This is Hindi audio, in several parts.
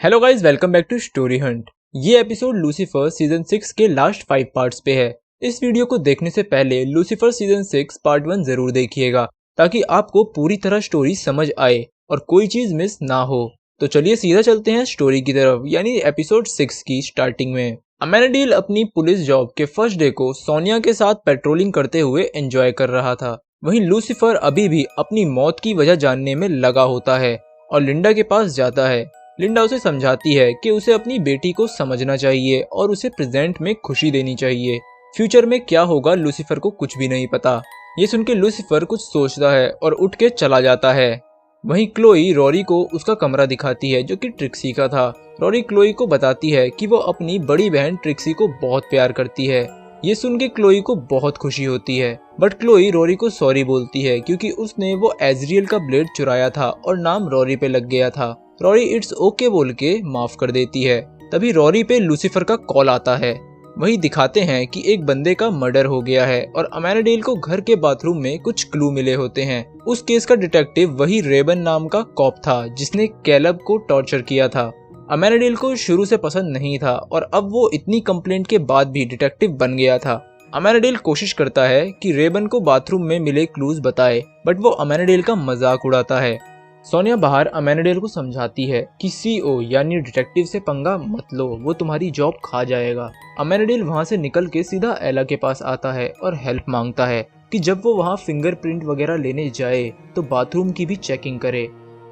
Hello guys, welcome back to story hunt. ये एपिसोड लूसीफर सीजन 6 के लास्ट 5 पार्ट्स पे है। इस वीडियो को देखने से पहले लूसीफर सीजन 6 पार्ट 1 जरूर देखिएगा ताकि आपको पूरी तरह स्टोरी समझ आए और कोई चीज मिस ना हो। तो चलिए सीधा चलते हैं स्टोरी की तरफ, यानी एपिसोड 6 की स्टार्टिंग में। अमेनाडील अपनी पुलिस जॉब के फर्स्ट डे को सोनिया के साथ पेट्रोलिंग करते हुए एंजॉय कर रहा था। वहीं लूसीफर अभी भी अपनी मौत की वजह जानने में लगा होता है और लिंडा के पास जाता है। लिंडा उसे समझाती है कि उसे अपनी बेटी को समझना चाहिए और उसे प्रेजेंट में खुशी देनी चाहिए। फ्यूचर में क्या होगा लूसीफर को कुछ भी नहीं पता। ये सुन के लूसीफर कुछ सोचता है और उठ के चला जाता है। वहीं क्लोई रॉरी को उसका कमरा दिखाती है जो कि ट्रिक्सी का था। रॉरी क्लोई को बताती है कि वो अपनी बड़ी बहन ट्रिक्सी को बहुत प्यार करती है। ये सुन के क्लोई को बहुत खुशी होती है, बट क्लोई रॉरी को सॉरी बोलती है क्योंकि उसने वो एजरियल का ब्लेड चुराया था और नाम रॉरी पे लग गया था। रॉरी इट्स ओके बोल के माफ कर देती है। तभी रॉरी पे लूसीफर का कॉल आता है। वही दिखाते हैं कि एक बंदे का मर्डर हो गया है और अमेनाडील को घर के बाथरूम में कुछ क्लू मिले होते हैं। उस केस का डिटेक्टिव वही रेबन नाम का कॉप था जिसने कैलब को टॉर्चर किया था। अमेनाडील को शुरू से पसंद नहीं था और अब वो इतनी कंप्लेंट के बाद भी डिटेक्टिव बन गया था। अमेनाडील कोशिश करता है कि रेबन को बाथरूम में मिले क्लूज बताए, बट वो अमेनाडील का मजाक उड़ाता है। सोनिया बाहर अमेनाडील को समझाती है कि सीओ यानी डिटेक्टिव से पंगा मत लो, वो तुम्हारी जॉब खा जाएगा। अमेनाडील वहां से निकल के सीधा एला के पास आता है और हेल्प मांगता है कि जब वो वहां फिंगरप्रिंट वगैरह लेने जाए तो बाथरूम की भी चेकिंग करे।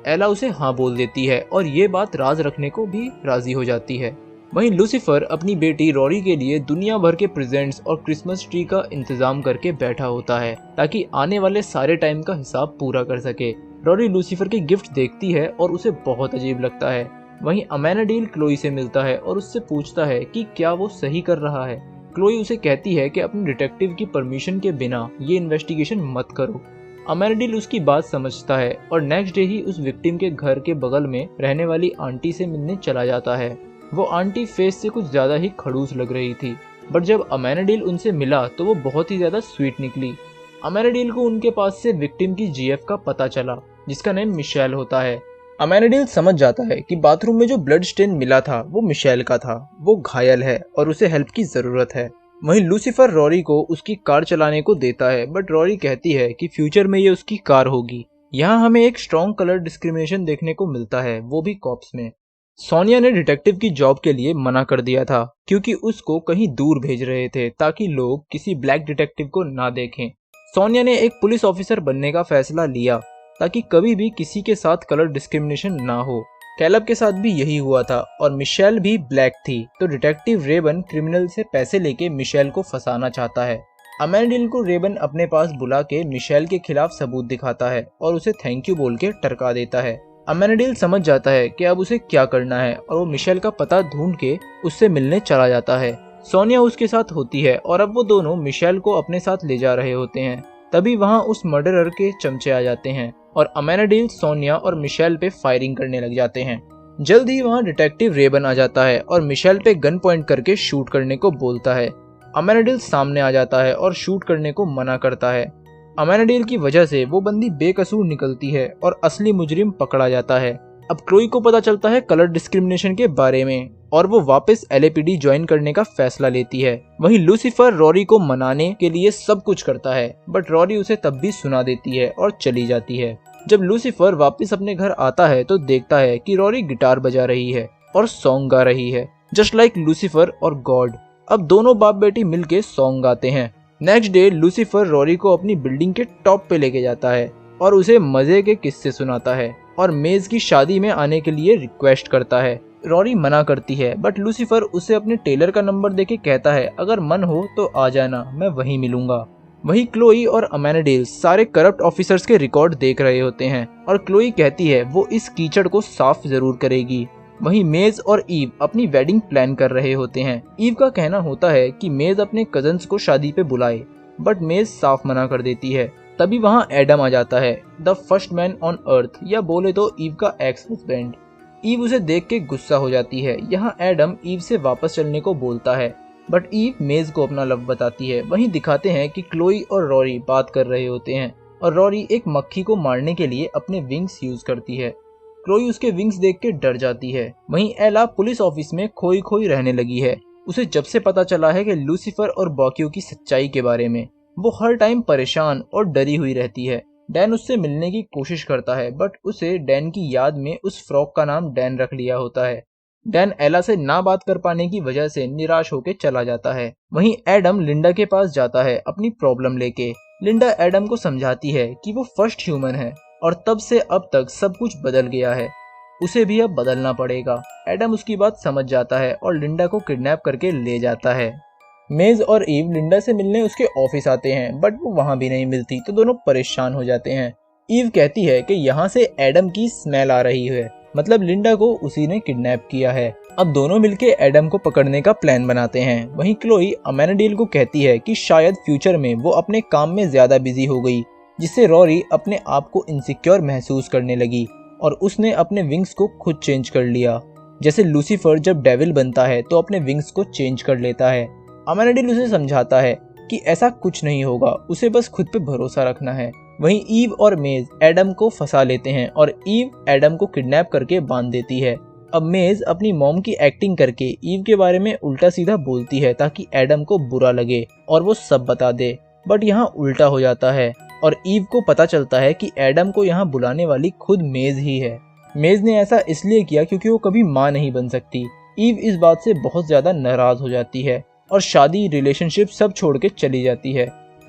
एला उसे हाँ बोल देती है और ये बात राज रखने को भी राजी हो जाती है। वहीं लूसीफर अपनी बेटी रॉरी के लिए दुनिया भर के प्रेजेंट्स और क्रिसमस ट्री का इंतजाम करके बैठा होता है ताकि आने वाले सारे टाइम का हिसाब पूरा कर सके। रॉरी लूसीफर के गिफ्ट देखती है और उसे बहुत अजीब लगता है। वहीं अमेनाडील क्लोई से मिलता है और उससे पूछता है कि क्या वो सही कर रहा है। क्लोई उसे कहती है कि अपने डिटेक्टिव की परमिशन के बिना ये इन्वेस्टिगेशन मत करो। अमेनाडील उसकी बात समझता है और नेक्स्ट डे ही उस विक्टिम के घर के बगल में रहने वाली आंटी से मिलने चला जाता है। वो आंटी फेस से कुछ ज्यादा ही खड़ूस लग रही थी, बट जब अमेनाडील उनसे मिला तो वो बहुत ही ज्यादा स्वीट निकली। अमेनाडील को उनके पास से विक्टिम की जीएफ का पता चला जिसका नेम मिशेल होता है। अमेनाडील समझ जाता है कि बाथरूम में जो ब्लड स्टेन मिला था वो मिशेल का था। वो घायल है और उसे हेल्प की जरूरत है। वहीं लूसीफर रॉरी को उसकी कार चलाने को देता है, बट रॉरी कहती है कि फ्यूचर में ये उसकी कार होगी। यहाँ हमें एक स्ट्रॉन्ग कलर डिस्क्रिमिनेशन देखने को मिलता है, वो भी कॉप्स में। सोनिया ने डिटेक्टिव की जॉब के लिए मना कर दिया था क्योंकि उसको कहीं दूर भेज रहे थे ताकि लोग किसी ब्लैक डिटेक्टिव को ना देखें। सोनिया ने एक पुलिस ऑफिसर बनने का फैसला लिया ताकि कभी भी किसी के साथ कलर डिस्क्रिमिनेशन ना हो। कैलब के साथ भी यही हुआ था और मिशेल भी ब्लैक थी, तो डिटेक्टिव रेबन क्रिमिनल से पैसे लेके मिशेल को फंसाना चाहता है। अमेनाडील को रेबन अपने पास बुला के मिशेल के खिलाफ सबूत दिखाता है और उसे थैंक यू बोल के टरका देता है। अमेनाडील समझ जाता है कि अब उसे क्या करना है और वो मिशेल का पता ढूंढ के उससे मिलने चला जाता है। सोनिया उसके साथ होती है और अब वो दोनों मिशेल को अपने साथ ले जा रहे होते हैं। तभी वहां उस मर्डरर के चमचे आ जाते हैं और अमेनाडील, सोनिया और मिशेल पे फायरिंग करने लग जाते हैं। जल्द ही वहां डिटेक्टिव रेबन आ जाता है और मिशेल पे गन पॉइंट करके शूट करने को बोलता है। अमेनाडील सामने आ जाता है और शूट करने को मना करता है। अमेनाडील की वजह से वो बंदी बेकसूर निकलती है और असली मुजरिम पकड़ा जाता है। अब क्लोई को पता चलता है कलर डिस्क्रिमिनेशन के बारे में और वो वापस एलएपीडी ज्वाइन करने का फैसला लेती है। वहीं लूसीफर रॉरी को मनाने के लिए सब कुछ करता है, बट रॉरी उसे तब भी सुना देती है और चली जाती है। जब लूसीफर वापस अपने घर आता है तो देखता है कि रॉरी गिटार बजा रही है और सॉन्ग गा रही है, जस्ट लाइक लूसीफर और गॉड। अब दोनों बाप बेटी मिलके सॉन्ग गाते हैं। नेक्स्ट डे लूसीफर रॉरी को अपनी बिल्डिंग के टॉप पे लेके जाता है और उसे मजे के किस्से सुनाता है और मेज की शादी में आने के लिए रिक्वेस्ट करता है। रॉरी मना करती है, बट लूसीफर उसे अपने टेलर का नंबर देके कहता है अगर मन हो तो आ जाना, मैं वहीं मिलूंगा। वहीं क्लोई और अमेनाडील सारे करप्ट ऑफिसर्स के रिकॉर्ड देख रहे होते हैं और क्लोई कहती है वो इस कीचड़ को साफ जरूर करेगी। वहीं मेज और ईव अपनी वेडिंग प्लान कर रहे होते हैं। ईव का कहना होता है कि मेज अपने कजन्स को शादी पे बुलाए, बट मेज साफ मना कर देती है। तभी वहां एडम आ जाता है, the first man on earth, या बोले तो ईव का एक्स हस्बैंड। ईव उसे देख के गुस्सा हो जाती है। यहाँ एडम ईव से वापस चलने को बोलता है, बट ईव मेज को अपना लव बताती है। वहीं दिखाते हैं कि क्लोई और रॉरी बात कर रहे होते हैं और रॉरी एक मक्खी को मारने के लिए अपने विंग्स यूज करती है। क्लोई उसके विंग्स देख के डर जाती है। वहीं एला पुलिस ऑफिस में खोई खोई रहने लगी है। उसे जब से पता चला है कि लूसीफर और बॉक्यू की सच्चाई के बारे में, वो हर टाइम परेशान और डरी हुई रहती है। डैन उससे मिलने की कोशिश करता है, बट उसे डैन की याद में उस फ्रॉक का नाम डैन रख लिया होता है। डैन एला से ना बात कर पाने की वजह से निराश होकर चला जाता है। वहीं एडम लिंडा के पास जाता है अपनी प्रॉब्लम लेके। लिंडा एडम को समझाती है कि वो फर्स्ट ह्यूमन है और तब से अब तक सब कुछ बदल गया है, उसे भी अब बदलना पड़ेगा। एडम उसकी बात समझ जाता है और लिंडा को किडनैप करके ले जाता है। मेज और ईव लिंडा से मिलने उसके ऑफिस आते हैं, बट वो वहां भी नहीं मिलती तो दोनों परेशान हो जाते हैं। ईव कहती है कि यहाँ से एडम की स्मेल आ रही है, मतलब लिंडा को उसी ने किडनैप किया है। अब दोनों मिलके एडम को पकड़ने का प्लान बनाते हैं। वहीं क्लोई अमेनाडील को कहती है कि शायद फ्यूचर में वो अपने काम में ज्यादा बिजी हो गई, जिससे रॉरी अपने आप को इनसिक्योर महसूस करने लगी और उसने अपने विंग्स को खुद चेंज कर लिया। जैसे लूसीफर जब डेविल बनता है तो अपने विंग्स को चेंज कर लेता है। अमेनाडील उसे समझाता है कि ऐसा कुछ नहीं होगा, उसे बस खुद पे भरोसा रखना है। वहीं ईव और मेज एडम को फंसा लेते हैं और ईव एडम को किडनैप करके बांध देती है। अब मेज अपनी मॉम की एक्टिंग करके ईव के बारे में उल्टा सीधा बोलती है ताकि एडम को बुरा लगे और वो सब बता दे, बट यहाँ उल्टा हो जाता है और ईव को पता चलता है कि एडम को यहाँ बुलाने वाली खुद मेज ही है। मेज ने ऐसा इसलिए किया क्योंकि वो कभी माँ नहीं बन सकती। ईव इस बात से बहुत ज्यादा नाराज हो जाती है और शादी रिलेशनशिप सब छोड़ के चली जाती है।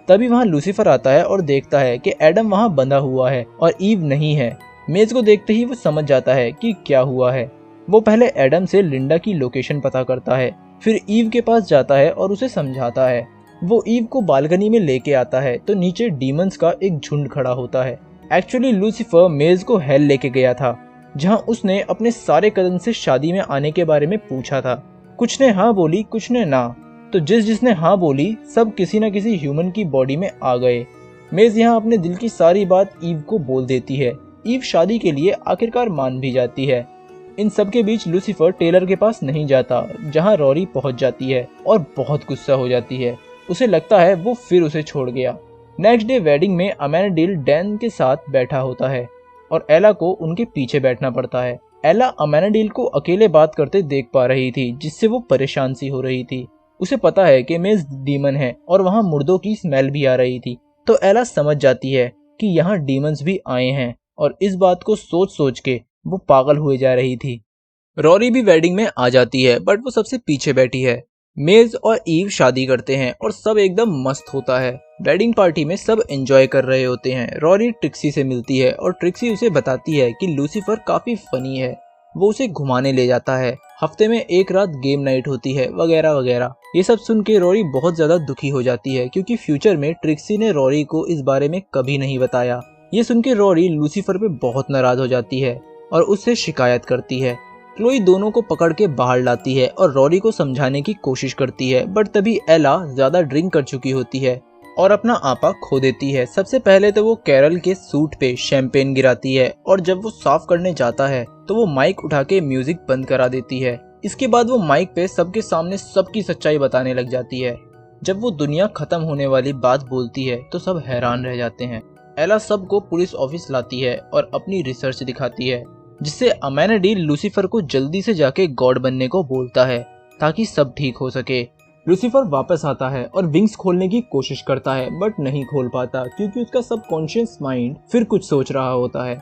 तभी वहाँ लूसीफर आता है और देखता है कि एडम वहाँ बंधा हुआ है और ईव नहीं है। मेज को देखते ही वो समझ जाता है कि क्या हुआ है। वो पहले एडम से लिंडा की लोकेशन पता करता है, फिर ईव के पास जाता है और उसे समझाता है। वो ईव को बालकनी में लेके आता है तो नीचे डीमंस का एक झुंड खड़ा होता है। एक्चुअली लूसीफर मेज को हेल लेके गया था, जहाँ उसने अपने सारे कजन से शादी में आने के बारे में पूछा था। कुछ ने हाँ बोली, कुछ ने ना, तो जिसने हाँ बोली सब किसी न किसी ह्यूमन की बॉडी में आ गए। मेज यहाँ अपने दिल की सारी बात ईव को बोल देती है। ईव शादी के लिए आखिरकार मान भी जाती है। इन सब के बीच लूसीफर टेलर के पास नहीं जाता, जहाँ रॉरी पहुंच जाती है और बहुत गुस्सा हो जाती है। उसे लगता है वो फिर उसे छोड़ गया। नेक्स्ट डे वेडिंग में अमेनाडील डैन के साथ बैठा होता है और एला को उनके पीछे बैठना पड़ता है। एला अमेनाडील को अकेले बात करते देख पा रही थी, जिससे वो परेशान सी हो रही थी। उसे पता है कि मेज डीमन है और वहाँ मुर्दों की स्मेल भी आ रही थी, तो एला समझ जाती है कि यहाँ डीमंस भी आए हैं और इस बात को सोच सोच के वो पागल हुए जा रही थी। रॉरी भी वेडिंग में आ जाती है, बट वो सबसे पीछे बैठी है। मेज और ईव शादी करते हैं और सब एकदम मस्त होता है। वेडिंग पार्टी में सब एंजॉय कर रहे होते हैं। रॉरी ट्रिक्सी से मिलती है और ट्रिक्सी उसे बताती है कि लूसीफर काफी फनी है। वो उसे घुमाने ले जाता है, हफ्ते में एक रात गेम नाइट होती है, वगैरह वगैरह। ये सब सुन के रॉरी बहुत ज्यादा दुखी हो जाती है क्योंकि फ्यूचर में ट्रिक्सी ने रॉरी को इस बारे में कभी नहीं बताया। ये सुन के रॉरी लूसीफर पे बहुत नाराज हो जाती है और उससे शिकायत करती है। क्लोई दोनों को पकड़ के बाहर लाती है और रॉरी को समझाने की कोशिश करती है, बट तभी एला ज्यादा ड्रिंक कर चुकी होती है और अपना आपा खो देती है। सबसे पहले तो वो कैरल के सूट पे शैंपेन गिराती है और जब वो साफ करने जाता है तो वो माइक उठा के म्यूजिक बंद करा देती है। इसके बाद वो माइक पे सबके सामने सबकी सच्चाई बताने लग जाती है। जब वो दुनिया खत्म होने वाली बात बोलती है तो सब हैरान रह जाते हैं। एला सबको पुलिस ऑफिस लाती है और अपनी रिसर्च दिखाती है, जिससे अमेनाडील लूसीफर को जल्दी से जाके गॉड बनने को बोलता है ताकि सब ठीक हो सके। लूसीफर वापस आता है और विंग्स खोलने की कोशिश करता है, बट नहीं खोल पाता क्योंकि उसका सबकॉन्शियस माइंड फिर कुछ सोच रहा होता है।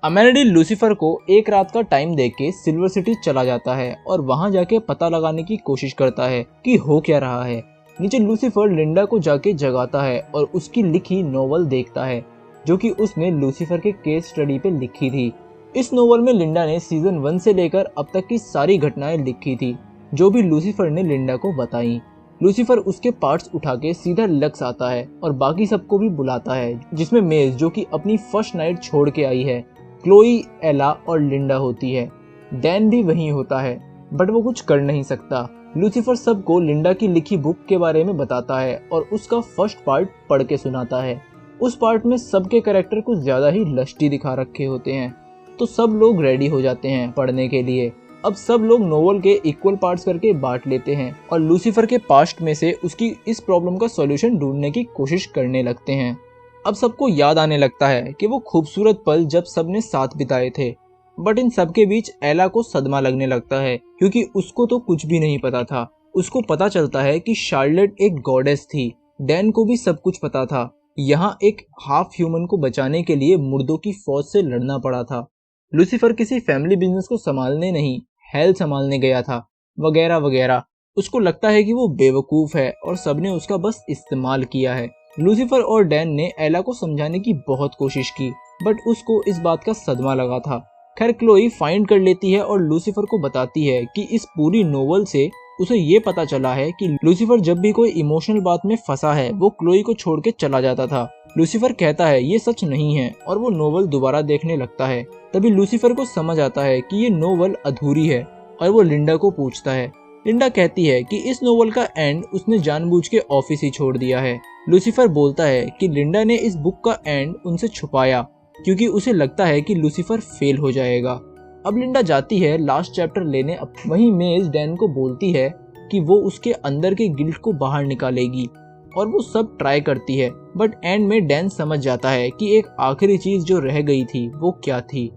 अमेनाडील लूसीफर को एक रात का टाइम देके सिल्वर सिटी चला जाता है और वहां जाके पता लगाने की कोशिश करता है कि हो क्या रहा है। नीचे लूसीफर लिंडा को जाके जगाता है और उसकी लिखी नोवेल देखता है, जो कि उसने लूसीफर के केस स्टडी पे लिखी थी। इस नोवेल में लिंडा ने सीजन 1 से लेकर अब तक की सारी घटनाएं लिखी थी, जो भी लूसीफर ने लिंडा को बताई। लूसीफर उसके पार्ट्स उठा के सीधा लक्स आता है और बाकी सबको भी बुलाता है, जिसमें मेज जो कि अपनी फर्स्ट नाइट छोड़ के आई है, क्लोई, एला और लिंडा होती है। डैन भी वहीं होता है, बट वो कुछ कर नहीं सकता। लूसीफर सबको लिंडा की लिखी बुक के बारे में बताता है और उसका फर्स्ट पार्ट पढ़ के सुनाता है। उस पार्ट में सबके कैरेक्टर कुछ ज्यादा ही लस्टी दिखा रखे होते हैं, तो सब लोग रेडी हो जाते हैं पढ़ने के लिए। अब सब लोग नोवेल के इक्वल पार्ट्स करके बांट लेते हैं और लूसीफर के पास्ट में से उसकी इस प्रॉब्लम का सॉल्यूशन ढूंढने की कोशिश करने लगते हैं। अब सबको याद आने लगता है कि वो खूबसूरत पल जब सबने साथ बिताए थे। बट इन सबके बीच एला को सदमा लगने लगता है क्योंकि उसको तो कुछ भी नहीं पता था। उसको पता चलता है कि शार्लेट एक गॉडेस थी। डैन को भी सब कुछ पता था। यहाँ एक हाफ ह्यूमन को बचाने के लिए मुर्दों की फौज से लड़ना पड़ा था। लूसीफर किसी फैमिली बिजनेस को संभालने नहीं, हेल संभालने गया था, वगैरह वगैरह। उसको लगता है कि वो बेवकूफ है और सबने उसका बस इस्तेमाल किया है। लूसीफर और डैन ने एला को समझाने की बहुत कोशिश की, बट उसको इस बात का सदमा लगा था। खैर क्लोई फाइंड कर लेती है और लूसीफर को बताती है कि इस पूरी नोवेल से उसे ये पता चला है कि लूसीफर जब भी कोई इमोशनल बात में फंसा है वो क्लोई को छोड़ के चला जाता था। लूसीफर कहता है ये सच नहीं है और वो नोवेल दोबारा देखने लगता है। तभी लूसीफर को समझ आता है कि ये नोवेल अधूरी है और वो लिंडा को पूछता है। लिंडा कहती है कि इस नोवेल का एंड उसने जानबूझ के ऑफिस ही छोड़ दिया है। लूसीफर बोलता है कि लिंडा ने इस बुक का एंड उनसे छुपाया क्योंकि उसे लगता है कि लूसीफर फेल हो जाएगा। अब लिंडा जाती है लास्ट चैप्टर लेने। वहीं मेज डैन को बोलती है कि वो उसके अंदर के गिल्ट को बाहर निकालेगी और वो सब ट्राई करती है, बट एंड में डैन समझ जाता है कि एक आखिरी चीज जो रह गई थी वो क्या थी।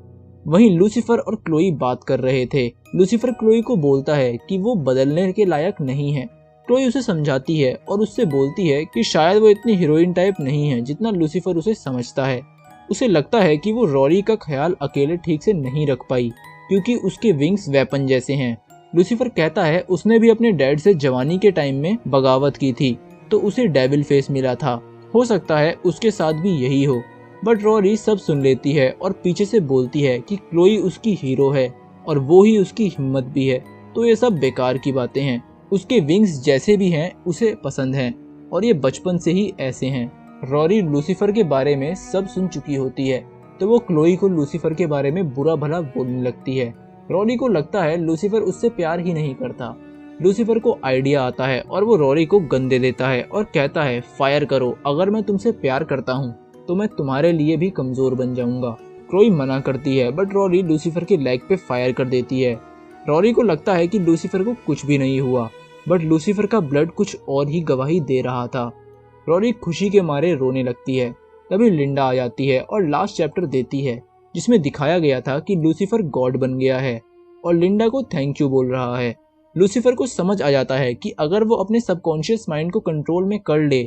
वहीं लूसीफर और क्लोई बात कर रहे थे। लूसीफर क्लोई को बोलता है कि वो बदलने के लायक नहीं है। क्लोई उसे समझाती है और उससे बोलती है कि शायद वो इतनी हीरोइन टाइप नहीं है जितना लूसीफर उसे समझता है। उसे लगता है कि वो रॉरी का ख्याल अकेले ठीक से नहीं रख पाई क्योंकि उसके विंग्स वेपन जैसे हैं। लूसीफर कहता है उसने भी अपने डैड से जवानी के टाइम में बगावत की थी तो उसे डेविल फेस मिला था। हो सकता है उसके साथ भी यही हो। बट रॉरी सब सुन लेती है और पीछे से बोलती है कि क्लोई उसकी हीरो है और वो ही उसकी हिम्मत भी है, तो ये सब बेकार की बातें हैं। उसके विंग्स जैसे भी हैं उसे पसंद हैं और ये बचपन से ही ऐसे हैं। रॉरी लूसीफर के बारे में सब सुन चुकी होती है तो वो क्लोई को लूसीफर के बारे में बुरा भला बोलने लगती है। रॉरी को लगता है लूसीफर उससे प्यार ही नहीं करता। लूसीफर को आइडिया आता है और वो रॉरी को गन दे देता है और कहता है फायर करो, अगर मैं तुमसे प्यार करता हूँ तो मैं तुम्हारे लिए भी कमजोर बन जाऊंगा। क्लोई मना करती है बट रॉरी लूसीफर के लेग पे फायर कर देती है। रॉरी को लगता है कि लूसीफर को कुछ भी नहीं हुआ, बट लूसीफर का ब्लड कुछ और ही गवाही दे रहा था। रॉरी खुशी के मारे रोने लगती है। तभी लिंडा आ जाती है और लास्ट चैप्टर देती है जिसमें दिखाया गया था कि लूसीफर गॉड बन गया है और लिंडा को थैंक यू बोल रहा है। लूसीफर को समझ आ जाता है कि अगर वो अपने सबकॉन्शियस माइंड को कंट्रोल में कर ले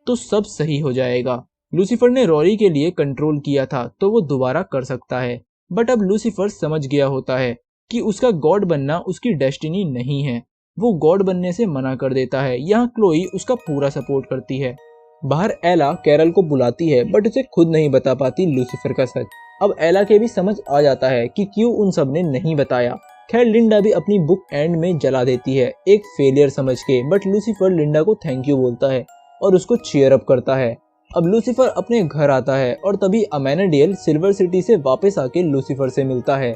तो सब सही हो जाएगा। लूसीफर ने रॉरी के लिए कंट्रोल किया था तो वो दोबारा कर सकता है। बट अब लूसीफर समझ गया होता है कि उसका गॉड बनना उसकी डेस्टिनी नहीं है। वो गॉड बनने से मना कर देता है। यहाँ क्लोई उसका पूरा सपोर्ट करती है। बाहर एला कैरल को बुलाती है बट उसे खुद नहीं बता पाती लूसीफर का सच। अब एला के भी समझ आ जाता है कि क्यों उन सब ने नहीं बताया। खैर लिंडा भी अपनी बुक एंड में जला देती है एक फेलियर समझ के, बट लूसीफर लिंडा को थैंक यू बोलता है और उसको चीयर अप करता है। अब लूसीफर अपने घर आता है और तभी अमेनेडियल सिल्वर सिटी से वापस आके लूसीफर से मिलता है।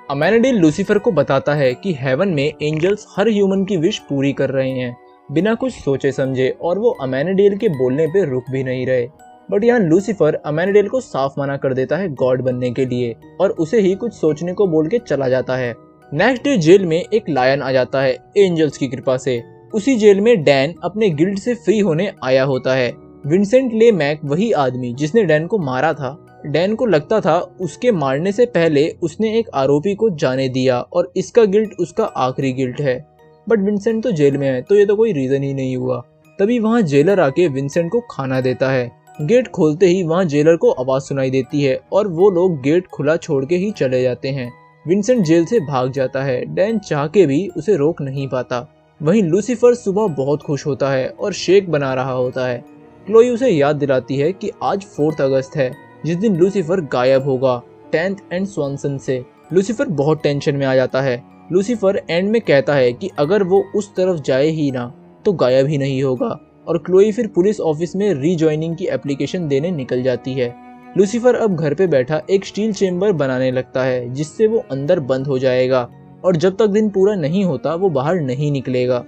अमेनेडियल लूसीफर को बताता है कि हेवन में एंजल्स हर ह्यूमन की विश पूरी कर रहे हैं बिना कुछ सोचे समझे, और वो अमेनेडियल के बोलने पे रुक भी नहीं रहे। बट यहाँ लूसीफर अमेनेडियल को साफ मना कर देता है गॉड बनने के लिए और उसे ही कुछ सोचने को बोल के चला जाता है। नेक्स्ट डे जेल में एक लायन आ जाता है एंजल्स की कृपा से। उसी जेल में डैन अपने गिल्ड से फ्री होने आया होता है। विंसेंट ले मैक वही आदमी जिसने डैन को मारा था। डैन को लगता था उसके मारने से पहले उसने एक आरोपी को जाने दिया और इसका गिल्ट उसका आखिरी गिल्ट है। बट विंसेंट तो जेल में है तो ये तो कोई रीजन ही नहीं हुआ। तभी वहाँ जेलर आके विंसेंट को खाना देता है। गेट खोलते ही वहाँ जेलर को आवाज सुनाई देती है और वो लोग गेट खुला छोड़ के ही चले जाते हैं। विंसेंट जेल से भाग जाता है। डैन चाह के भी उसे रोक नहीं पाता। वहीं लूसीफर सुबह बहुत खुश होता है और शेक बना रहा होता है। क्लोई उसे याद दिलाती है कि आज 4 अगस्त है जिस दिन लूसीफर गायब होगा 10th एंड स्वानसन से। लूसीफर बहुत टेंशन में आ जाता है। लूसीफर एंड में कहता है कि अगर वो उस तरफ जाए ही ना तो गायब ही नहीं होगा, और क्लोई फिर पुलिस ऑफिस में रीजॉइनिंग की एप्लीकेशन देने निकल जाती है। लूसीफर अब घर पे बैठा एक स्टील चेम्बर बनाने लगता है जिससे वो अंदर बंद हो जाएगा और जब तक दिन पूरा नहीं होता वो बाहर नहीं निकलेगा।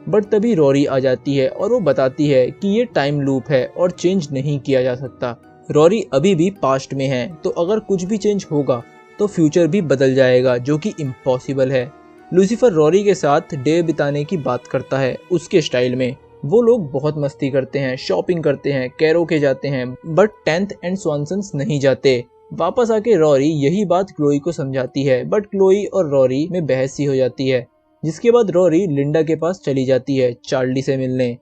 बट तभी रॉरी आ जाती है और वो बताती है कि ये टाइम लूप है और चेंज नहीं किया जा सकता। रॉरी अभी भी पास्ट में है तो अगर कुछ भी चेंज होगा तो फ्यूचर भी बदल जाएगा, जो कि इम्पॉसिबल है। लूसीफर रॉरी के साथ डे बिताने की बात करता है उसके स्टाइल में। वो लोग बहुत मस्ती करते हैं, शॉपिंग करते हैं, कैरो के जाते हैं, बट 10th एंड स्वानसन्स नहीं जाते। वापस आके रॉरी यही बात क्लोई को समझाती है, बट क्लोई और रॉरी में बहस सी हो जाती है, जिसके बाद रॉरी लिंडा के पास चली जाती है चार्ली से मिलने।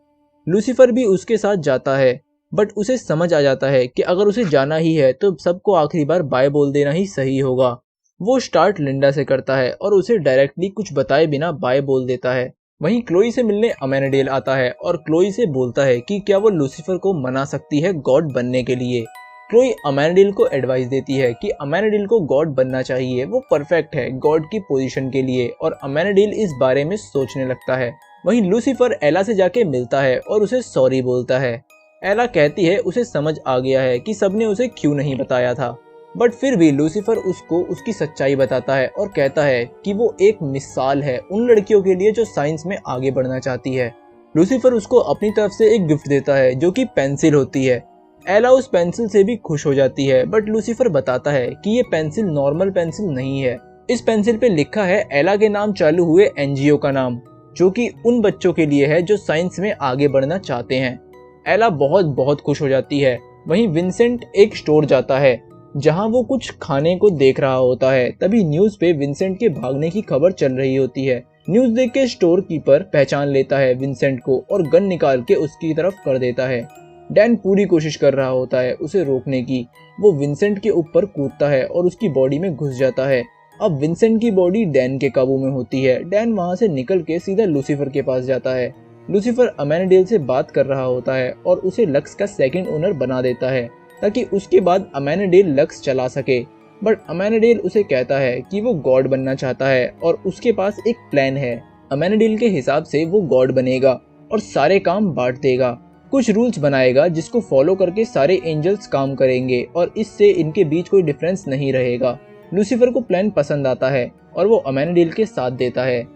लूसीफर भी उसके साथ जाता है, बट उसे समझ आ जाता है कि अगर उसे जाना ही है तो सबको आखिरी बार बाय बोल देना ही सही होगा। वो स्टार्ट लिंडा से करता है और उसे डायरेक्टली कुछ बताए बिना बाय बोल देता है। वहीं क्लोई से मिलने अमेनिडेल आता है और क्लोई से बोलता है कि क्या वो लूसीफर को मना सकती है गॉड बनने के लिए। क्लोई अमेनिडेल को एडवाइस देती है कि अमेनिडेल को गॉड बनना चाहिए, वो परफेक्ट है गॉड की पोजीशन के लिए, और अमेनिडेल इस बारे में सोचने लगता है। वहीं लूसीफर एला से जाके मिलता है और उसे सॉरी बोलता है। एला कहती है उसे समझ आ गया है कि सबने उसे क्यों नहीं बताया था, बट फिर भी लूसीफर उसको उसकी सच्चाई बताता है और कहता है कि वो एक मिसाल है उन लड़कियों के लिए जो साइंस में आगे बढ़ना चाहती है। लूसीफर उसको अपनी तरफ से एक गिफ्ट देता है जो कि पेंसिल होती है। एला उस पेंसिल से भी खुश हो जाती है, बट लूसीफर बताता है कि ये पेंसिल नॉर्मल पेंसिल नहीं है। इस पेंसिल पे लिखा है एला के नाम चालू हुए एनजीओ का नाम, जो कि उन बच्चों के लिए है जो साइंस में आगे बढ़ना चाहते हैं। एला बहुत खुश हो जाती है। वहीं विंसेंट एक स्टोर जाता है जहां वो कुछ खाने को देख रहा होता है। तभी न्यूज पे विंसेंट के भागने की खबर चल रही होती है। न्यूज देख के स्टोर कीपर पहचान लेता है विंसेंट को और गन निकाल के उसकी तरफ कर देता है। डैन पूरी कोशिश कर रहा होता है उसे रोकने की। वो विंसेंट के ऊपर कूदता है और उसकी बॉडी में घुस जाता है। अब विंसेंट की बॉडी डैन के काबू में होती है। डैन वहां से निकल के सीधा लूसीफर के पास जाता है। लूसीफर अमेनिडेल से बात कर रहा होता है और उसे लक्स का सेकंड ओनर बना देता है ताकि उसके बाद अमेनिडेल लक्स चला सके। बट अमेनिडेल उसे कहता है कि वो गॉड बनना चाहता है और उसके पास एक प्लान है। अमेनिडेल के हिसाब से वो गॉड बनेगा और सारे काम बांट देगा, कुछ रूल्स बनाएगा जिसको फॉलो करके सारे एंजल्स काम करेंगे और इससे इनके बीच कोई डिफरेंस नहीं रहेगा। लूसीफर को प्लान पसंद आता है और वो अमेनिडेल के साथ देता है।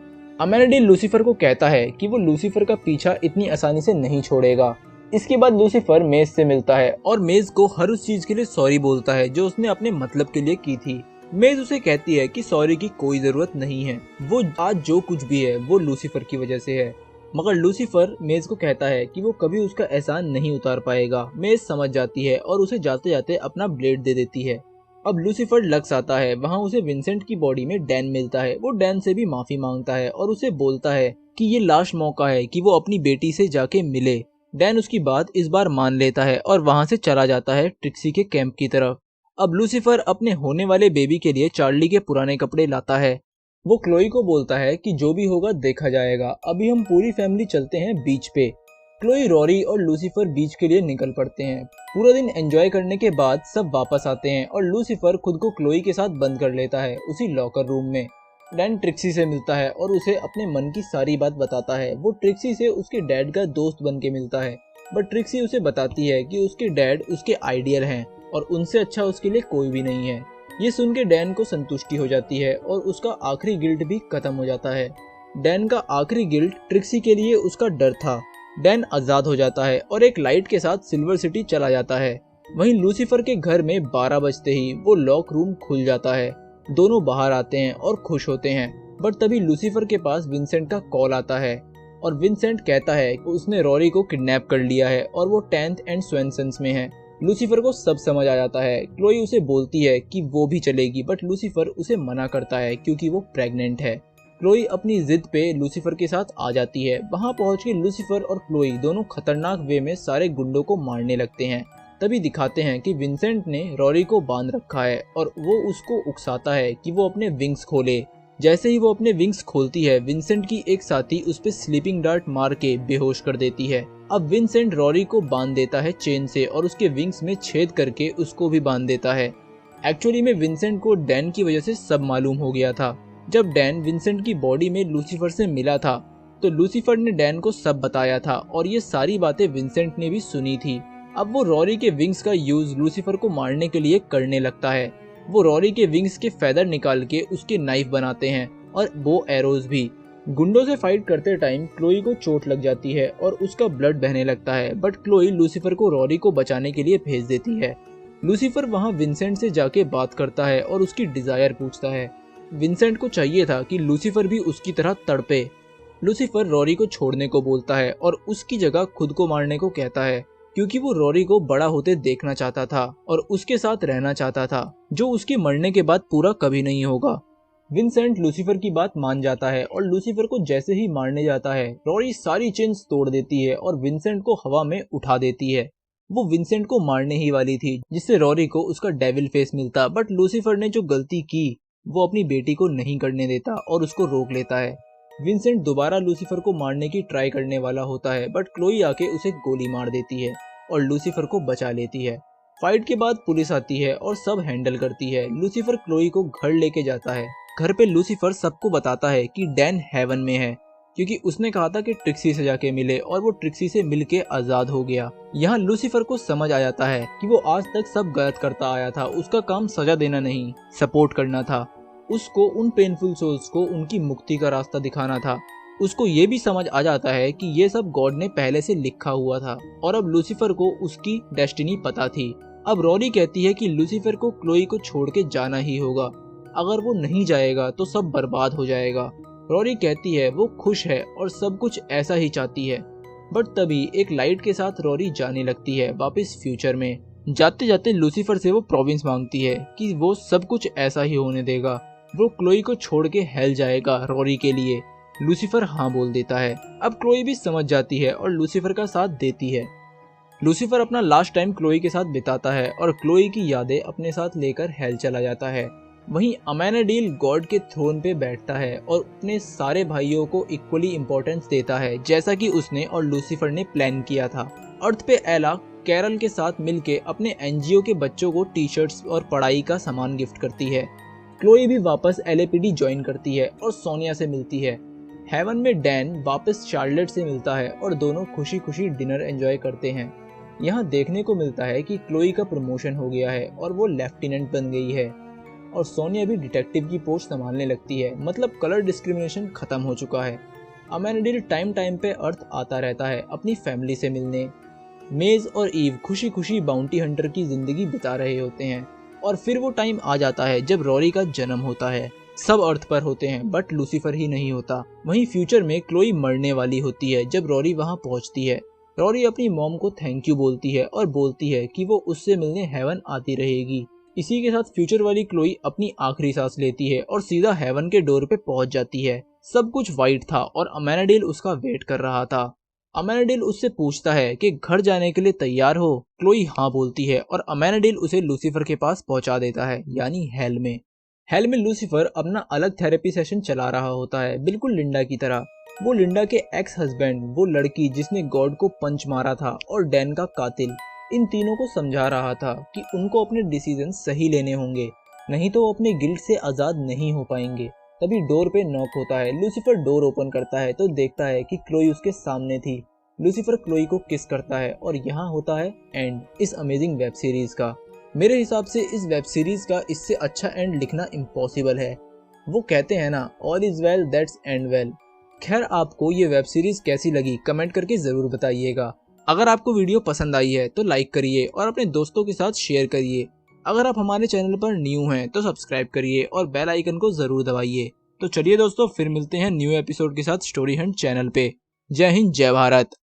अमेनिडेल लूसीफर को कहता है कि वो लूसीफर का पीछा इतनी आसानी से नहीं छोड़ेगा। इसके बाद लूसीफर मेज से मिलता है और मेज को हर उस चीज के लिए सॉरी बोलता है जो उसने अपने मतलब के लिए की थी। मेज उसे कहती है कि सॉरी की कोई जरूरत नहीं है, वो आज जो कुछ भी है वो लूसीफर की वजह से है। मगर लूसीफर मेज को कहता है कि वो कभी उसका एहसान नहीं उतार पाएगा। मेज समझ जाती है और उसे जाते जाते अपना ब्लेड दे देती है। अब लूसीफर लक्स आता है, वहाँ उसे विंसेंट की बॉडी में डैन मिलता है। वो डैन से भी माफी मांगता है और उसे बोलता है कि ये लास्ट मौका है कि वो अपनी बेटी से जाके मिले। डैन उसकी बात इस बार मान लेता है और वहाँ से चला जाता है ट्रिक्सी के कैंप की तरफ। अब लूसीफर अपने होने वाले बेबी के लिए चार्ली के पुराने कपड़े लाता है। वो क्लोई को बोलता है कि जो भी होगा देखा जाएगा, अभी हम पूरी फैमिली चलते हैं बीच पे। क्लोई, रॉरी और लूसीफर बीच के लिए निकल पड़ते हैं। पूरा दिन एंजॉय करने के बाद सब वापस आते हैं और लूसीफर खुद को क्लोई के साथ बंद कर लेता है उसी लॉकर रूम में। डैन ट्रिक्सी से मिलता है और उसे अपने मन की सारी बात बताता है। वो ट्रिक्सी से उसके डैड का दोस्त बन के मिलता है, बट ट्रिक्सी उसे बताती है कि उसके डैड उसके आइडियल हैं और उनसे अच्छा उसके लिए कोई भी नहीं है। ये सुन के डैन को संतुष्टि हो जाती है और उसका आखिरी गिल्ट भी खत्म हो जाता है। डैन का आखिरी गिल्ट ट्रिक्सी के लिए उसका डर था। डैन आजाद हो जाता है और एक लाइट के साथ सिल्वर सिटी चला जाता है। वहीं लूसीफर के घर में 12 बजते ही वो लॉक रूम खुल जाता है। दोनों बाहर आते हैं और खुश होते हैं, बट तभी लूसीफर के पास विंसेंट का कॉल आता है और विंसेंट कहता है कि उसने रॉरी को किडनैप कर लिया है और वो 10th एंड स्वेंसन्स में है। लूसीफर को सब समझ आ जाता है। क्लोई उसे बोलती है कि वो भी चलेगी, बट लूसीफर उसे मना करता है क्योंकि वो प्रेग्नेंट है। क्लोई अपनी जिद पे लूसीफर के साथ आ जाती है। वहाँ पहुँच के लूसीफर और क्लोई दोनों खतरनाक वे में सारे गुंडों को मारने लगते हैं। तभी दिखाते हैं कि विंसेंट ने रॉरी को बांध रखा है और वो उसको उकसाता है कि वो अपने विंग्स खोले। जैसे ही वो अपने विंग्स खोलती है, विंसेंट की एक साथी उस पे स्लीपिंग डार्ट मार के बेहोश कर देती है। अब विंसेंट रॉरी को बांध देता है चेन से और उसके विंग्स में छेद करके उसको भी बांध देता है। एक्चुअली में विंसेंट को डैन की वजह से सब मालूम हो गया था। जब डैन विंसेंट की बॉडी में लूसीफर से मिला था तो लूसीफर ने डैन को सब बताया था और ये सारी बातें विंसेंट ने भी सुनी थी। अब वो रॉरी के विंग्स का यूज लूसीफर को मारने के लिए करने लगता है। वो रॉरी के विंग्स के फेदर निकाल के उसके नाइफ बनाते हैं और वो एरोज भी। गुंडों से फाइट करते टाइम क्लोई को चोट लग जाती है और उसका ब्लड बहने लगता है, बट क्लोई लूसीफर को रॉरी को बचाने के लिए भेज देती है। लूसीफर वहाँ विंसेंट से जाके बात करता है और उसकी डिजायर पूछता है। विंसेंट को चाहिए था कि लूसीफर भी उसकी तरह तड़पे। लूसीफर रॉरी को छोड़ने को बोलता है और उसकी जगह खुद को मारने को कहता है। क्योंकि वो रॉरी को बड़ा होते देखना चाहता था और उसके साथ रहना चाहता था, जो उसके मरने के बाद पूरा कभी नहीं होगा। विंसेंट लूसीफर की बात मान जाता है और लूसीफर को जैसे ही मारने जाता है, रॉरी सारी चेन्स तोड़ देती है और विंसेंट को हवा में उठा देती है। वो विंसेंट को मारने ही वाली थी, जिससे रॉरी को उसका डेविल फेस मिलता, बट लूसीफर ने जो गलती की वो अपनी बेटी को नहीं करने देता और उसको रोक लेता है। विंसेंट दोबारा लूसीफर को मारने की ट्राई करने वाला होता है, बट क्लोई आके उसे गोली मार देती है और लूसीफर को बचा लेती है। फाइट के बाद पुलिस आती है और सब हैंडल करती है। लूसीफर क्लोई को घर लेके जाता है। घर पे लूसीफर सबको बताता है कि डैन हेवन में है, क्योंकि उसने कहा था कि ट्रिक्सी से जाके मिले और वो ट्रिक्सी से मिलके आजाद हो गया। यहाँ लूसीफर को समझ आ जाता है कि वो आज तक सब गलत करता आया था, उसका काम सजा देना नहीं, सपोर्ट करना था। उसको उन पेनफुल सोल्स को उनकी मुक्ति का रास्ता दिखाना था। उसको ये भी समझ आ जाता है कि ये सब गॉड ने पहले से लिखा हुआ था और अब लूसीफर को उसकी डेस्टिनी पता थी। अब रॉरी कहती है कि लूसीफर को क्लोई को छोड़ के जाना ही होगा, अगर वो नहीं जाएगा तो सब बर्बाद हो जाएगा। रॉरी कहती है वो खुश है और सब कुछ ऐसा ही चाहती है, बट तभी एक लाइट के साथ रॉरी जाने लगती है वापस फ्यूचर में। जाते जाते लूसीफर से वो प्रोविंस मांगती है कि वो सब कुछ ऐसा ही होने देगा, वो क्लोई को छोड़ के हेल जाएगा रॉरी के लिए। लूसीफर हाँ बोल देता है। अब क्लोई भी समझ जाती है और लूसीफर का साथ देती है। लूसीफर अपना लास्ट टाइम क्लोई के साथ बिताता है और क्लोई की यादें अपने साथ लेकर हेल चला जाता है। वहीं अमेनाडील गॉड के थ्रोन पे बैठता है और अपने सारे भाइयों को इक्वली इम्पोर्टेंस देता है, जैसा कि उसने और लूसीफर ने प्लान किया था। अर्थ पे एला कैरल के साथ मिलके अपने एनजीओ के बच्चों को टी शर्ट्स और पढ़ाई का सामान गिफ्ट करती है। क्लोई भी वापस एलएपीडी ज्वाइन करती है और सोनिया से मिलती है। हेवन में डैन वापस शार्लेट से मिलता है और दोनों खुशी खुशी डिनर एंजॉय करते हैं। यहाँ देखने को मिलता है कि क्लोई का प्रमोशन हो गया है और वो लेफ्टिनेंट बन गई है और सोनिया भी डिटेक्टिव की पोस्ट संभालने लगती है। मतलब कलर डिस्क्रिमिनेशन खत्म हो चुका है। अमेनाडील टाइम टाइम पे अर्थ आता रहता है अपनी फैमिली से मिलने। मेज और ईव खुशी खुशी बाउंटी हंटर की जिंदगी बिता रहे होते हैं और फिर वो टाइम आ जाता है जब रॉरी का जन्म होता है। सब अर्थ पर होते हैं बट लूसीफर ही नहीं होता। वहीं फ्यूचर में क्लोई मरने वाली होती है जब रॉरी वहां पहुंचती है। रॉरी अपनी मॉम को थैंक यू बोलती है और बोलती है कि वो उससे मिलने हेवन आती रहेगी। इसी के साथ फ्यूचर वाली क्लोई अपनी आखिरी सांस लेती है और सीधा हेवन के डोर पे पहुंच जाती है। सब कुछ वाइट था और अमेनाडील उसका वेट कर रहा था। अमेनाडील उससे पूछता है कि घर जाने के लिए तैयार हो। क्लोई हाँ बोलती है और अमेनाडील उसे लूसीफर के पास पहुंचा देता है, यानी हेल में। हेल में लूसीफर अपना अलग थेरेपी सेशन चला रहा होता है, बिल्कुल लिंडा की तरह। वो लिंडा के एक्स हस्बैंड, वो लड़की जिसने गॉड को पंच मारा था, और डैन का कातिल, इन तीनों को समझा रहा था कि उनको अपने डिसीजन सही लेने होंगे, नहीं तो वो अपने गिल्ट से आजाद नहीं हो पाएंगे। तभी डोर पे नॉक होता है। लूसीफर डोर ओपन करता है तो देखता है कि क्लोई उसके सामने थी। लूसीफर क्लोई को किस करता है और यहाँ होता है एंड इस अमेजिंग वेब सीरीज का। मेरे हिसाब से इस वेब सीरीज का इससे अच्छा एंड लिखना इम्पॉसिबल है। वो कहते हैं ना, all is well that's and well. खैर, आपको ये वेब सीरीज कैसी लगी कमेंट करके जरूर बताइएगा। अगर आपको वीडियो पसंद आई है तो लाइक करिए और अपने दोस्तों के साथ शेयर करिए। अगर आप हमारे चैनल पर न्यू हैं तो सब्सक्राइब करिए और बेल आइकन को जरूर दबाइए। तो चलिए दोस्तों, फिर मिलते हैं न्यू एपिसोड के साथ स्टोरी हंट चैनल पे। जय हिंद, जय भारत।